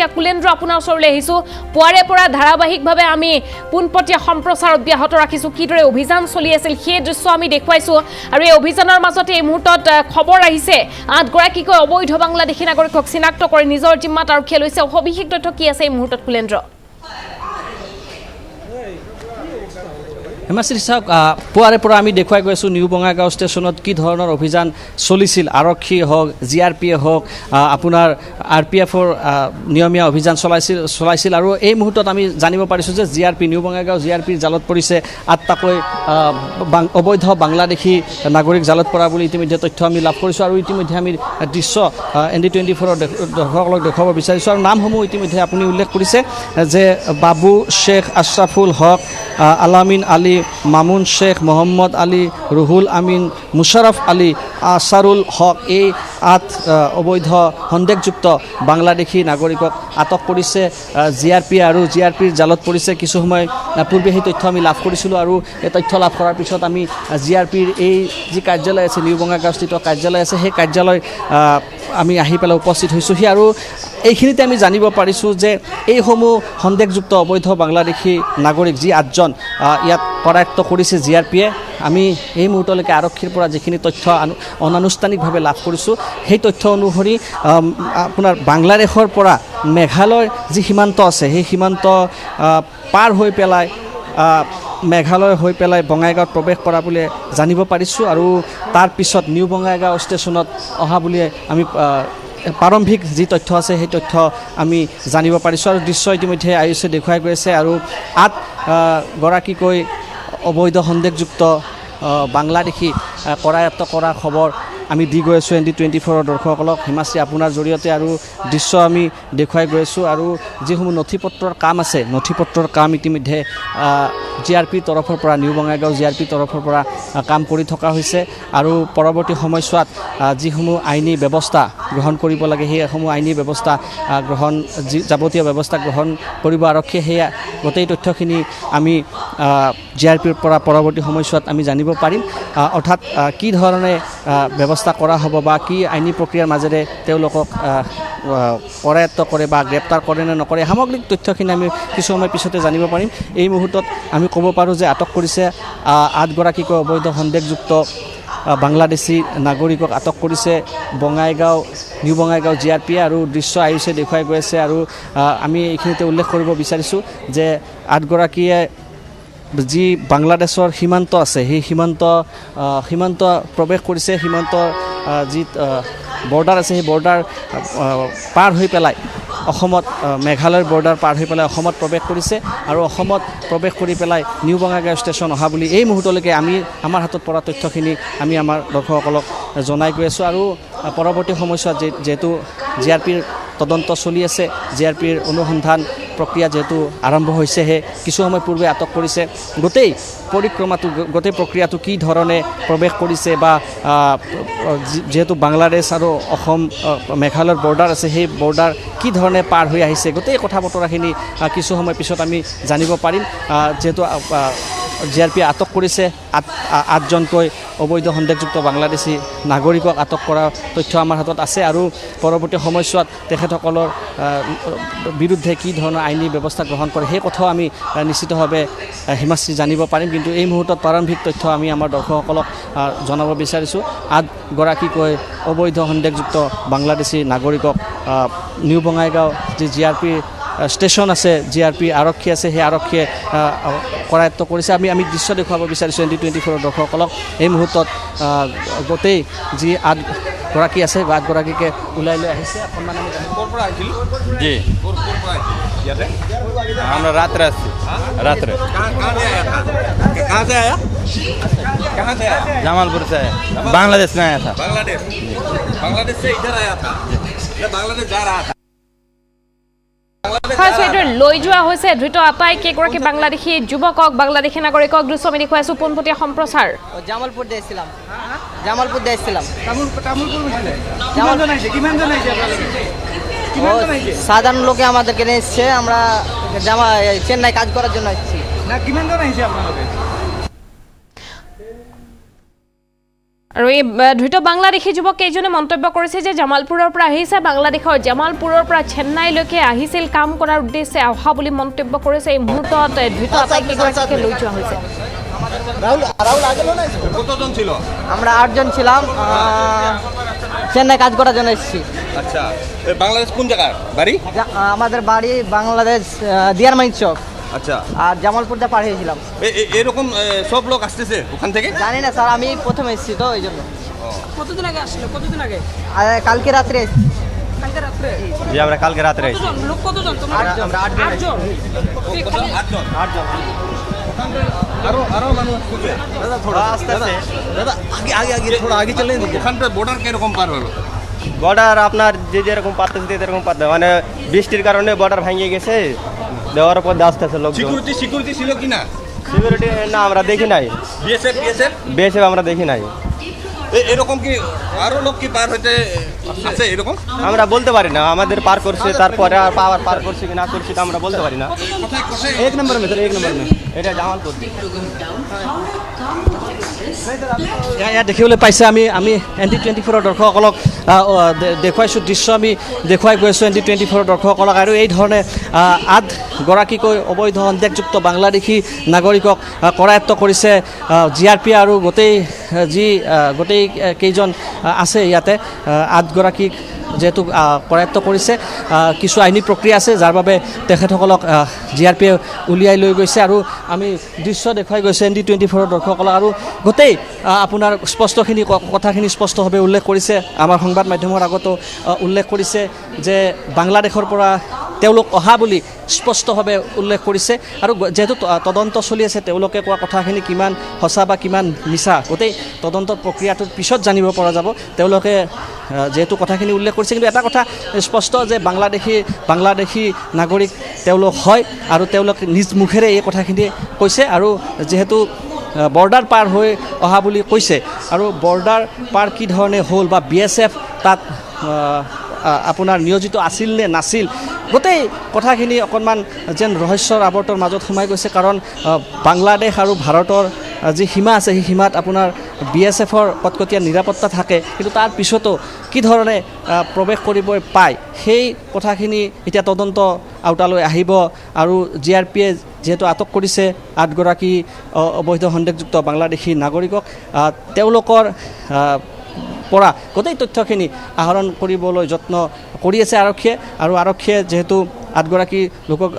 শইকীয়া কুলেন্দ্ৰ আপোনাৰ ওচৰলৈ আহিছোঁ পুৱাৰে পৰা ধাৰাবাহিকভাৱে আমি পোনপটীয়া সম্প্ৰচাৰ অব্যাহত ৰাখিছোঁ কিদৰে অভিযান চলি আছিল সেই দৃশ্য আমি দেখুৱাইছোঁ আৰু এই অভিযানৰ মাজতে এই মুহূৰ্তত খবৰ আহিছে 8 গৰাকীকৈ অবৈধ বাংলাদেশী নাগৰিকক চিনাক্ত কৰি নিজৰ জিম্মাত আৰক্ষীয়ে লৈছে সবিশেষ তথ্য কি আছে এই মুহূৰ্তত কুলেন্দ্ৰ হেমাশ্ৰী চাওক পুৱাৰে পৰা আমি দেখুৱাই গৈ আছোঁ নিউ বঙাইগাঁও ষ্টেচনত কি ধৰণৰ অভিযান চলিছিল আৰক্ষী হওক GRP হওক আপোনাৰ RPFৰ নিয়মীয়া অভিযান চলাইছিল আৰু এই মুহূৰ্তত আমি জানিব পাৰিছোঁ যে GRP নিউ বঙাইগাঁও GRPৰ জালত পৰিছে 8টাকৈ অবৈধ বাংলাদেশী নাগৰিক জালত পৰা বুলি ইতিমধ্যে তথ্য আমি লাভ কৰিছোঁ আৰু ইতিমধ্যে আমি দৃশ্য ND24ৰ দৰ্শকক দেখুৱাব বিচাৰিছোঁ আৰু নামসমূহ ইতিমধ্যে আপুনি উল্লেখ কৰিছে যে বাবু শেখ আশ্ৰাফুল হক আলামিন আলী মামুন শেখ মোহাম্মদ আলী ৰুহুল আমিন মুশাৰফ আলী আসাৰুল হক এই 8 অবৈধ সন্দেহযুক্ত বাংলাদেশী নাগৰিকক আটক কৰিছে GRP আৰু GRPৰ জালত পৰিছে কিছু সময় পূৰ্বে সেই তথ্য আমি লাভ কৰিছিলোঁ আৰু এই তথ্য লাভ কৰাৰ পিছত আমি GRPৰ এই যি কাৰ্যালয় আছে নিউ বঙাইগাঁওস্থিত কাৰ্যালয় আছে সেই কাৰ্যালয় আমি আহি পেলাই উপস্থিত হৈছোঁহি আৰু এইখিনিতে আমি জানিব পাৰিছোঁ যে এইসমূহ সন্দেহযুক্ত অবৈধ বাংলাদেশী নাগৰিক যি 8জন ইয়াত কৰায়ত্ব কৰিছে GRPয়ে আমি এই মুহূৰ্তলৈকে আৰক্ষীৰ পৰা যিখিনি তথ্য অনানুষ্ঠানিকভাৱে লাভ কৰিছোঁ সেই তথ্য অনুসৰি আপোনাৰ বাংলাদেশৰ পৰা মেঘালয়ৰ যি সীমান্ত আছে সেই সীমান্ত পাৰ হৈ পেলাই মেঘালয় হৈ পেলাই বঙাইগাঁৱত প্ৰৱেশ কৰা বুলি জানিব পাৰিছোঁ আৰু তাৰ পিছত নিউ বঙাইগাঁও ষ্টেচনত অহা বুলি আমি প্ৰাৰম্ভিক যি তথ্য আছে সেই তথ্য আমি জানিব পাৰিছোঁ আৰু দৃশ্য ইতিমধ্যে আয়ুষে দেখুৱাই গৈ আছে আৰু 8 গৰাকীকৈ অবৈধ সন্দেহযুক্ত বাংলাদেশী কৰায়ত্ব কৰা খবৰ আমি দি গৈ আছোঁ ND24ৰ দৰ্শকসকলক হিমাশ্ৰী আপোনাৰ জৰিয়তে আৰু দৃশ্য আমি দেখুৱাই গৈ আছোঁ আৰু যিসমূহ নথিপত্ৰৰ কাম আছে নথিপত্ৰৰ কাম ইতিমধ্যে GRPৰ তৰফৰ পৰা নিউ বঙাইগাঁও GRPৰ তৰফৰ পৰা কাম কৰি থকা হৈছে আৰু পৰৱৰ্তী সময়ছোৱাত যিসমূহ আইনী ব্যৱস্থা গ্ৰহণ কৰিব লাগে সেইসমূহ আইনী ব্যৱস্থা যাৱতীয় ব্যৱস্থা গ্ৰহণ কৰিব আৰক্ষীয়ে সেয়া গোটেই তথ্যখিনি আমি GRPৰ পৰা পৰৱৰ্তী সময়ছোৱাত আমি জানিব পাৰিম অৰ্থাৎ কি ধৰণে ব্যৱস্থা কৰা হ'ব বা কি আইনী প্ৰক্ৰিয়াৰ মাজেৰে তেওঁলোকক কৰায়ত্ব কৰে বা গ্ৰেপ্তাৰ কৰে নে নকৰে সামগ্ৰিক তথ্যখিনি আমি কিছু সময় পিছতে জানিব পাৰিম এই মুহূৰ্তত আমি ক'ব পাৰোঁ যে আটক কৰিছে 8 গৰাকীকৈ অবৈধ সন্দেহযুক্ত বাংলাদেশী নাগৰিকক আটক কৰিছে নিউ বঙাইগাঁও GRPয়ে আৰু দৃশ্য আয়ুষে দেখুৱাই গৈ আছে আৰু আমি এইখিনিতে উল্লেখ কৰিব বিচাৰিছোঁ যে 8 গৰাকীয়ে যি বাংলাদেশৰ সীমান্ত আছে সেই সীমান্ত প্ৰৱেশ কৰিছে সীমান্তৰ যি বৰ্ডাৰ আছে সেই বৰ্ডাৰ পাৰ হৈ পেলাই অসমত মেঘালয়ৰ বৰ্ডাৰ পাৰ হৈ পেলাই অসমত প্ৰৱেশ কৰিছে আৰু অসমত প্ৰৱেশ কৰি পেলাই নিউ বঙাইগাঁও ষ্টেচন অহা বুলি এই মুহূৰ্তলৈকে আমাৰ হাতত পৰা তথ্যখিনি আমি আমাৰ দৰ্শকসকলক জনাই গৈ আছোঁ আৰু পৰৱৰ্তী সময়ছোৱাত যিহেতু GRPৰ তদন্ত চলি আছে GRPৰ অনুসন্ধান প্ৰক্ৰিয়া যেহেতু আৰম্ভ হৈছেহে কিছু সময় পূৰ্বে আটক কৰিছে গোটেই প্ৰক্ৰিয়াটো কি ধৰণে প্ৰৱেশ কৰিছে বা যেহেতু বাংলাদেশ আৰু অসম মেঘালয়ৰ বৰ্ডাৰ আছে সেই বৰ্ডাৰ কি ধৰণে পাৰ হৈ আহিছে গোটেই কথা বতৰাখিনি কিছু সময় পিছত আমি জানিব পাৰিম যেহেতু GRPয়ে আটক কৰিছে 8জনকৈ অবৈধ সন্দেহযুক্ত বাংলাদেশী নাগৰিকক আটক কৰা তথ্য আমাৰ হাতত আছে আৰু পৰৱৰ্তী সময়ছোৱাত তেখেতসকলৰ বিৰুদ্ধে কি ধৰণৰ আইনী ব্যৱস্থা গ্ৰহণ কৰে সেই কথাও আমি নিশ্চিতভাৱে হিমাশ্ৰী জানিব পাৰিম কিন্তু এই মুহূৰ্তত প্ৰাৰম্ভিক তথ্য আমি আমাৰ দৰ্শকসকলক জনাব বিচাৰিছোঁ 8 গৰাকীকৈ অবৈধ সন্দেহযুক্ত বাংলাদেশী নাগৰিকক নিউ বঙাইগাঁও যি GRP ষ্টেচন আছে GRP আৰক্ষী আছে সেই আৰক্ষীয়ে কৰায়ত্ব কৰিছে আমি দৃশ্য দেখুৱাব বিচাৰিছোঁ ND24ৰ দৰ্শকসকলক এই মুহূৰ্তত গোটেই যি 8 গৰাকী আছে 8 গৰাকীকে ওলাই লৈ আহিছে অকণমান আমি ক'ৰ পৰা আহিছিল জি ইয়াতে আমরা রাত্রে আসছি রাত্রে कहाँ से आया जमालपुर से आया बांग्लादेश में आया था बांग्लादेश से इधर आया था बांग्लादेश जा रहा था লৈ যোৱা হৈছে ধৃত আটাইকেইগৰাকী বাংলাদেশী যুৱকক বাংলাদেশী নাগৰিকক দৃশ্য আমি দেখুৱাই আছোঁ পোনপটীয়া সম্প্ৰচাৰ জামালপুর দিয়েছিলাম সাধারণ লোকে আমাদেরকে নিয়ে এসছে আমরা চেন্নাই কাজ করার জন্য এসেছি না কিমান জন আহিছে আপোনালোকে আৰু এই ধৃত বাংলাদেশী যুৱক কেইজনে মন্তব্য কৰিছে যে জামালপুৰৰ পৰা আহিছে, বাংলাদেশৰ জামালপুৰৰ পৰা চেন্নাইলৈকে আহিছিল কাম কৰাৰ উদ্দেশ্যে অহা বুলি মন্তব্য কৰিছে। এই মুহূৰ্তত ধৃত আটাইকেইগৰাকীকে লৈ যোৱা হৈছে। কতজন ছিল? আমরা 8 জন ছিলাম, চেন্নাই কাজ করার জন্য এসেছি। আচ্ছা, বাংলাদেশ কোন জায়গার বাড়ি? আমাদের বাড়ি বাংলাদেশ দিয়ারমাইন চক, আচ্ছা, আর জামালপুর দিয়ে পার হয়েছিলাম। এরকম সব লোক আসতেছে ওখান থেকে? জানি না স্যার, আমি প্রথমে এসেছি তো এই জন্য। কতদিন আগে আসছিল? কতদিন আগে? কালকে রাত্রে এসেছি। কালকে রাত্রে? জি, আমরা কালকে রাতে আইছি। কতজন লোক? কতজন তোমরা? 8 জন। আমরা 8 জন। 8 জন। আটজন। আরো মানুষ আসতেছে। দাদা থোড়া আস্তে আস্তে, দাদা আগে থোড়া আগে চলে। ওখানটা বর্ডার কিরকম পার হলো? বর্ডার আপনার যে যেরকম পারতেছে এরকম পারতে, মানে বৃষ্টির কারণে বর্ডার ভেঙে গেছে, দেওয়ার পর আসতেছে লোক। সিকিউরিটি ছিল কি না? সিকিউরিটি না আমরা দেখি নাই, বিএসএফ আমরা দেখি নাই। এরকম কি আরো লোক কি পার হইতে আছে এরকম? আমরা বলতে পারি না, আমাদের পার করছে, তারপরে আর পার করছে কি না করছে তা আমরা বলতে পারি না। এক নম্বর মে স্যার, এক নম্বর মে এটা জামালপুর। ইয়াত দেখিবলৈ পাইছে আমি ND24 দৰ্শকসকলক দেখুৱাইছোঁ, দৃশ্য আমি দেখুৱাই গৈ আছোঁ ND24 দৰ্শকসকলক। আৰু এই ধৰণে 8 গৰাকীকৈ অবৈধ সন্দেহযুক্ত বাংলাদেশী নাগৰিকক কৰায়ত্ব কৰিছে GRP আৰু গোটেই কেইজন আছে ইয়াতে 8 গৰাকীক যেহেতু কৰায়ত্ব কৰিছে। কিছু আইনী প্ৰক্ৰিয়া আছে যাৰ বাবে তেখেতসকলক GRPয়ে উলিয়াই লৈ গৈছে। আৰু আমি দৃশ্য দেখুৱাই গৈছে ND24 দৰ্শকসকলক। আৰু গোটেই আপোনাৰ কথাখিনি স্পষ্টভাৱে উল্লেখ কৰিছে, আমাৰ সংবাদ মাধ্যমৰ আগতো উল্লেখ কৰিছে যে বাংলাদেশৰ পৰা তেওঁলোক অহা বুলি স্পষ্টভাৱে উল্লেখ কৰিছে। আৰু যেহেতু তদন্ত চলি আছে, তেওঁলোকে কোৱা কথাখিনি কিমান সঁচা বা কিমান মিছা গোটেই তদন্তৰ প্ৰক্ৰিয়াটোৰ পিছত জানিব পৰা যাব। তেওঁলোকে যেহেতু কথাখিনি উল্লেখ কৰিছে, কিন্তু এটা কথা স্পষ্ট যে বাংলাদেশী নাগৰিক তেওঁলোক হয় আৰু তেওঁলোকে নিজ মুখেৰে এই কথাখিনি কৈছে। আৰু যিহেতু বৰ্ডাৰ পাৰ হৈ অহা বুলি কৈছে, আৰু বৰ্ডাৰ পাৰ কি ধৰণে হ'ল বা BSF তাত আপোনাৰ নিয়োজিত আছিল নে নাছিল, গোটেই কথাখিনি অকণমান যেন ৰহস্যৰ আৱৰ্তৰ মাজত সোমাই গৈছে। কাৰণ বাংলাদেশ আৰু ভাৰতৰ যি সীমা আছে, সেই সীমাত আপোনাৰ BSFৰ কটকটীয়া নিৰাপত্তা থাকে, কিন্তু তাৰ পিছতো কি ধৰণে প্ৰৱেশ কৰিব পায় সেই কথাখিনি এতিয়া তদন্ত আওতালৈ আহিব। আৰু GRPয়ে যিহেতু আটক কৰিছে 8 গৰাকী অবৈধ সন্দেহযুক্ত বাংলাদেশী নাগৰিকক, তেওঁলোকৰ পৰা গোটেই তথ্যখিনি আহৰণ কৰিবলৈ যত্ন কৰি আছে আৰক্ষীয়ে। আৰু আৰক্ষীয়ে যিহেতু 8 গৰাকী লোকক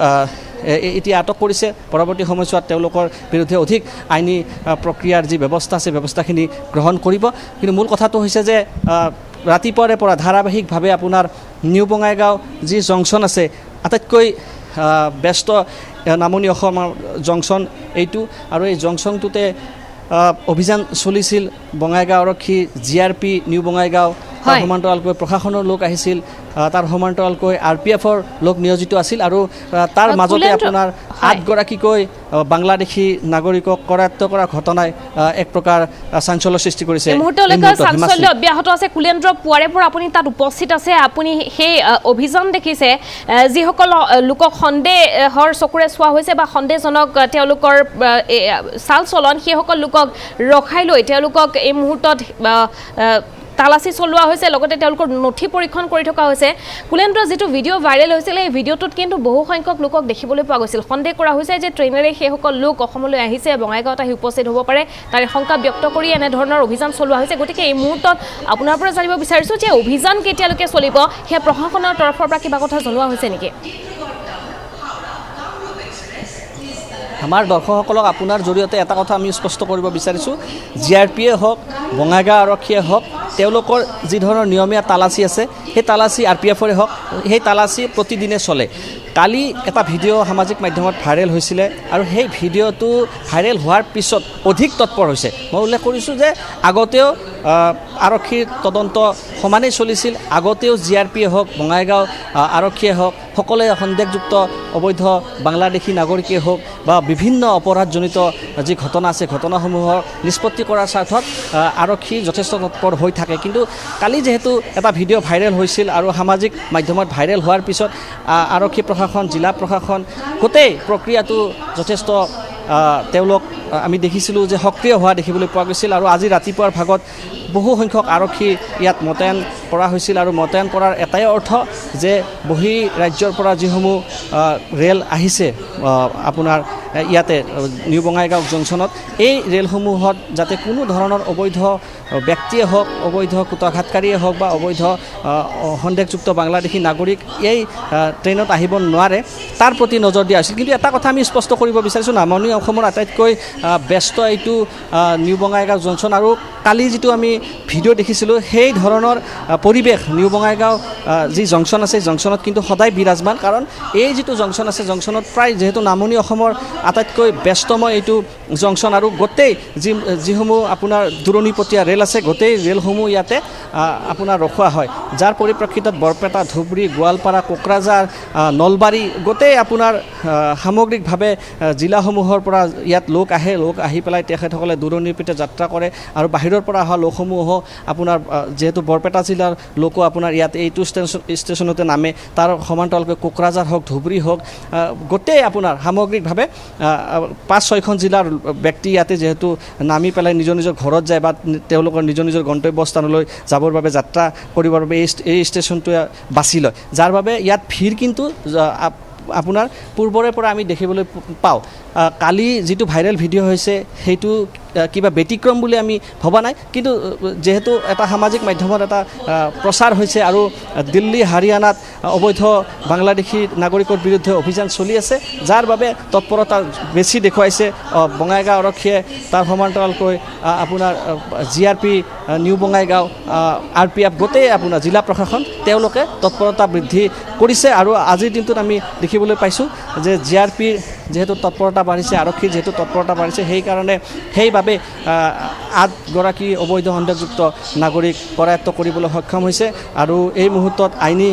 এতিয়া আটক কৰিছে, পৰৱৰ্তী সময়ছোৱাত তেওঁলোকৰ বিৰুদ্ধে অধিক আইনী প্ৰক্ৰিয়াৰ যি ব্যৱস্থা আছে ব্যৱস্থাখিনি গ্ৰহণ কৰিব। কিন্তু মূল কথাটো হৈছে যে ৰাতিপুৱাৰে পৰা ধাৰাবাহিকভাৱে আপোনাৰ নিউ বঙাইগাঁও যি জংচন আছে, আটাইতকৈ ব্যস্ত নামনি অসমৰ জংচন এইটো। আৰু এই জংচনটোতে অভিযান চলিছিল বঙাইগাঁও আৰক্ষী, GRP নিউ বঙাইগাঁও, তাৰ সমান্তৰালকৈ প্ৰশাসনৰ লোক আহিছিল, তাৰ সমান্তৰালকৈ RPFৰ লোক নিয়োজিত আছিল। আৰু তাৰ মাজতে আপোনাৰ 8 গৰাকীকৈ বাংলাদেশী নাগৰিকক কৰায়ত্ব কৰা ঘটনাই এক প্ৰকাৰ চাঞ্চল্য সৃষ্টি কৰিছে। মুহূৰ্তলৈকে চাঞ্চল্য অব্যাহত আছে। কুলেন্দ্ৰ, পুৱাৰে পৰা আপুনি তাত উপস্থিত আছে, আপুনি সেই অভিযান দেখিছে, যিসকল লোকক সন্দেহৰ চকুৰে চোৱা হৈছে বা সন্দেহজনক তেওঁলোকৰ চাল চলন, সেইসকল লোকক ৰখাই লৈ তেওঁলোকক এই মুহূৰ্তত তালাচী চলোৱা হৈছে, লগতে তেওঁলোকৰ নথি পৰীক্ষণ কৰি থকা হৈছে। কুলেন্দ্ৰ, যিটো ভিডিঅ' ভাইৰেল হৈছিল, এই ভিডিঅ'টোত কিন্তু বহু সংখ্যক লোকক দেখিবলৈ পোৱা গৈছিল। সন্দেহ কৰা হৈছে যে ট্ৰেইনেৰে সেইসকল লোক অসমলৈ আহিছে, বঙাইগাঁৱত আহি উপস্থিত হ'ব পাৰে, তাৰে শংকা ব্যক্ত কৰি এনেধৰণৰ অভিযান চলোৱা হৈছে। গতিকে এই মুহূৰ্তত আপোনাৰ পৰা জানিব বিচাৰিছোঁ যে অভিযান কেতিয়ালৈকে চলিব, সেয়া প্ৰশাসনৰ তৰফৰ পৰা কিবা কথা জনোৱা হৈছে নেকি? আমাৰ দৰ্শকসকলক আপোনাৰ জৰিয়তে এটা কথা আমি স্পষ্ট কৰিব বিচাৰিছোঁ, GRPয়ে হওক, বঙাইগাঁও আৰক্ষীয়ে হওক, তেওঁলোকৰ যি ধৰণৰ নিয়মীয়া তালাচী আছে, সেই তালাচী RPFৰে হওক, সেই তালাচী প্ৰতিদিনে চলে। কালি এটা ভিডিঅ' সামাজিক মাধ্যমত ভাইৰেল হৈছিলে, আৰু সেই ভিডিঅ'টো ভাইৰেল হোৱাৰ পিছত অধিক তৎপৰ হৈছে। মই উল্লেখ কৰিছোঁ যে আগতেও আৰক্ষীৰ তদন্ত সমানেই চলিছিল, আগতেও GRPয়ে হওক, বঙাইগাঁও আৰক্ষীয়ে হওক, সকলোৱে সন্দেহযুক্ত অবৈধ বাংলাদেশী নাগৰিকেই হওক বা বিভিন্ন অপৰাধজনিত যি ঘটনা আছে, ঘটনাসমূহৰ নিষ্পত্তি কৰাৰ স্বাৰ্থত আৰক্ষী যথেষ্ট তৎপৰ হৈ থাকে। কিন্তু কালি যিহেতু এটা ভিডিঅ' ভাইৰেল হৈছিল আৰু সামাজিক মাধ্যমত ভাইৰেল হোৱাৰ পিছত আৰক্ষী প্ৰশাসন, জিলা প্ৰশাসন, গোটেই প্ৰক্ৰিয়াটো যথেষ্ট তেওঁলোক আমি দেখিছিলোঁ যে সক্ৰিয় হোৱা দেখিবলৈ পোৱা গৈছিল আৰু আজি ৰাতিপুৱাৰ ভাগত বহু সংখ্যক আৰক্ষী ইয়াত মোতায়েন কৰা হৈছিল আৰু মোতায়েন কৰাৰ এটাই অৰ্থ যে বহি ৰাজ্যৰ পৰা যিসমূহ ৰেল আহিছে আপোনাৰ ইয়াতে নিউ বঙাইগাঁও জংচনত এই ৰেলসমূহত যাতে কোনো ধৰণৰ অবৈধ ব্যক্তিয়ে হওক অবৈধ কুটাঘাতকাৰীয়ে হওক বা অবৈধ সন্দেহযুক্ত বাংলাদেশী নাগৰিক এই ট্ৰেইনত আহিব নোৱাৰে তাৰ প্ৰতি নজৰ দিয়া হৈছিল। কিন্তু এটা কথা আমি স্পষ্ট কৰিব বিচাৰিছোঁ, নামনি অসমৰ আটাইতকৈ ব্যস্ত এইটো নিউ বঙাইগাঁও জংচন আৰু কালি যিটো আমি ভিডিঅ' দেখিছিলোঁ সেই ধৰণৰ পৰিৱেশ নিউ বঙাইগাঁও যি জংচন আছে জংচনত কিন্তু সদায় বিৰাজমান, কাৰণ এই যিটো জংচন আছে জংচনত প্ৰায় যিহেতু নামনি অসমৰ আটাইতকৈ ব্যস্তময় এইটো জংচন আৰু গোটেই যিসমূহ আপোনাৰ দূৰণিপতীয়া ৰেল আছে গোটেই ৰেলসমূহ ইয়াতে আপোনাৰ ৰখোৱা হয়, যাৰ পৰিপ্ৰেক্ষিতত বৰপেটা, ধুবুৰী, গোৱালপাৰা, কোকৰাঝাৰ, নলবাৰী গোটেই আপোনাৰ সামগ্ৰিকভাৱে জিলাসমূহৰ পৰা ইয়াত লোক আহি পেলাই তেখেতসকলে দূৰণিপথে যাত্ৰা কৰে আৰু বাহিৰৰ পৰা অহা লোকসমূহ আপোনাৰ যিহেতু বৰপেটা জিলাৰ লোকো আপোনাৰ ইয়াত এইটো ষ্টেচনতে নামে, তাৰ সমান্তৰালকৈ কোকৰাঝাৰ হওক ধুবুৰী হওক গোটেই আপোনাৰ সামগ্ৰিকভাৱে 5-6খন জিলাৰ ব্যক্তি ইয়াতে যিহেতু নামি পেলাই নিজৰ নিজৰ ঘৰত যায় বা তেওঁলোকৰ নিজৰ নিজৰ গন্তব্যস্থানলৈ যাবৰ বাবে যাত্ৰা কৰিবৰ বাবে এই ষ্টেচনটোৱে বাছি লয়, যাৰ বাবে ইয়াত ভিৰ কিন্তু আপোনাৰ পূৰ্বৰে পৰা আমি দেখিবলৈ পাওঁ। কালি যিটো ভাইৰেল ভিডিঅ' হৈছে সেইটো কিবা ব্যতিক্ৰম বুলি আমি ভবা নাই, কিন্তু যেহেতু এটা সামাজিক মাধ্যমত এটা প্ৰচাৰ হৈছে আৰু দিল্লী হাৰিয়ানাত অবৈধ বাংলাদেশী নাগৰিকৰ বিৰুদ্ধে অভিযান চলি আছে, যাৰ বাবে তৎপৰতা বেছি দেখুৱাইছে বঙাইগাঁও আৰক্ষীয়ে, তাৰ সমান্তৰালকৈ আপোনাৰ GRP নিউ বঙাইগাঁও RPF গোটেই আপোনাৰ জিলা প্ৰশাসন তেওঁলোকে তৎপৰতা বৃদ্ধি কৰিছে আৰু আজিৰ দিনটোত আমি দেখিবলৈ পাইছোঁ যে GRPৰ যিহেতু তৎপৰতা বাঢ়িছে, আৰক্ষীৰ যিহেতু তৎপৰতা বাঢ়িছে সেইবাবে 8গৰাকী অবৈধ সন্দেহযুক্ত নাগৰিক কৰায়ত্ব কৰিবলৈ সক্ষম হৈছে আৰু এই মুহূৰ্তত আইনী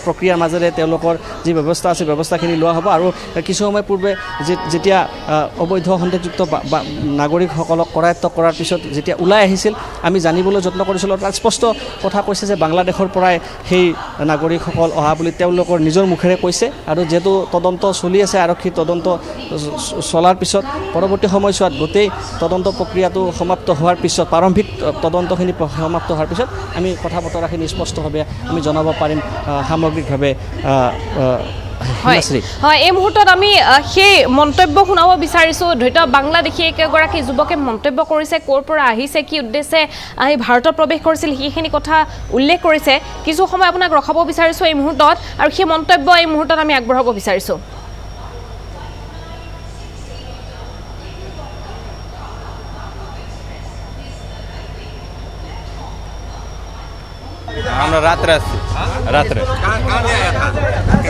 প্ৰক্ৰিয়াৰ মাজেৰে তেওঁলোকৰ যি ব্যৱস্থা আছে ব্যৱস্থাখিনি লোৱা হ'ব আৰু কিছু সময় পূৰ্বে যেতিয়া অবৈধ সন্দেহযুক্ত নাগৰিকসকলক কৰায়ত্ব কৰাৰ পিছত যেতিয়া ওলাই আহিছিল আমি জানিবলৈ যত্ন কৰিছিলোঁ, তাত স্পষ্ট কথা কৈছে যে বাংলাদেশৰ পৰাই সেই নাগৰিকসকল অহা বুলি তেওঁলোকৰ নিজৰ মুখেৰে কৈছে আৰু যিহেতু তদন্ত চলি আছে, আৰক্ষীৰ তদন্ত চলাৰ পিছত পৰৱৰ্তী সময়ছোৱাত গোটেই তদন্ত প্ৰক্ৰিয়াটো সমাপ্ত হোৱাৰ পিছত প্ৰাৰম্ভিক তদন্তখিনি সমাপ্ত হোৱাৰ পিছত আমি কথা বতৰাখিনি স্পষ্টভাৱে আমি জনাব পাৰিম সামগ্ৰিকভাৱে। হয়, এই মুহূৰ্তত আমি সেই মন্তব্য শুনাব বিচাৰিছোঁ। ধৈৰ্য বাংলাদেশী এগৰাকী যুৱকে মন্তব্য কৰিছে, ক'ৰ পৰা আহিছে, কি উদ্দেশ্যে আহি ভাৰতত প্ৰৱেশ কৰিছিল সেইখিনি কথা উল্লেখ কৰিছে। কিছু সময় আপোনাক ৰখাব বিচাৰিছোঁ এই মুহূৰ্তত আৰু সেই মন্তব্য এই মুহূৰ্তত আমি আগবঢ়াব বিচাৰিছোঁ। আমরা রাত্রে আসছি, রাত্রে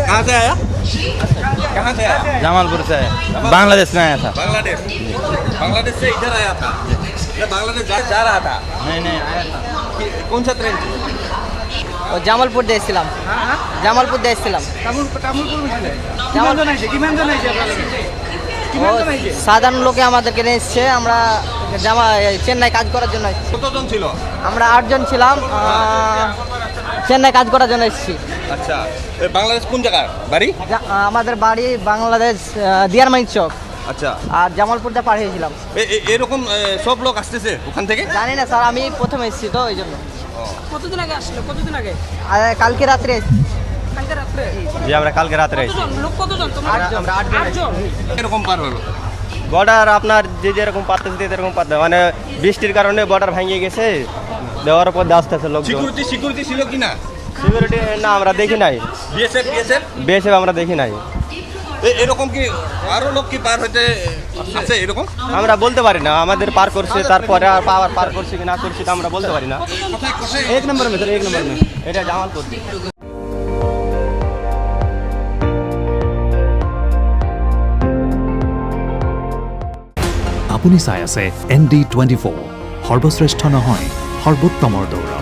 कहाँ से आया? कहाँ से आया? জামালপুর से आया, बांग्लादेश में आया था। बांग्लादेश से इधर आया था, या बांग्लादेश जा रहा था? नहीं आया था। कौन सा ट्रेन? ও জামালপুর দিয়েছিলাম, জামালপুর দিয়েছিলাম। সাধারণ লোকে আমাদেরকে নিয়ে এসছে, আমরা চেন্নাই কাজ করার জন্য এসেছি। কতজন ছিল? আমরা 8 জন ছিলাম, চেন্নাই কাজ করার জন্য এসেছি। আচ্ছা, বাংলাদেশ কোন জায়গা বাড়ি? আমাদের বাড়ি বাংলাদেশ দিয়ারমাইন চক। আচ্ছা, আর জামালপুরটা পার হয়েছিলাম। এরকম সব লোক আসতেছে ওখান থেকে? জানি না স্যার, আমি প্রথমে এসেছি তো এই জন্য। কতদিন আগে আসলে? কতদিন আগে? কালকে রাত্রে এসেছি। কালকে রাত্রে? জি আমরা কালকে রাত্রে এসেছি। লোক কতজন? আমরা 8 জন। এরকম পার হলো বর্ডার আপনার যেরকম পারতেছে এরকম পারতে, মানে বৃষ্টির কারণে বর্ডার ভেঙে গেছে, দেওয়ার পর আসতেছে লোক। সিকিউরিটি ছিল কি না? সিকিউরিটি না আমরা দেখি নাই, বিএসএফ আমরা দেখি নাই। এরকম কি আরো লোক কি পার হতে আছে এরকম? আমরা বলতে পারি না, আমাদের পার করছে তারপরে আর পার করছে কি না করছে তা আমরা বলতে পারি না। এক নম্বর মে স্যার, এক নম্বর মে এটা জামালপুর। আপুনি চাই আছে ND24, সৰ্বশ্ৰেষ্ঠ নহয় সৰ্বোত্তমৰ দৌৰা।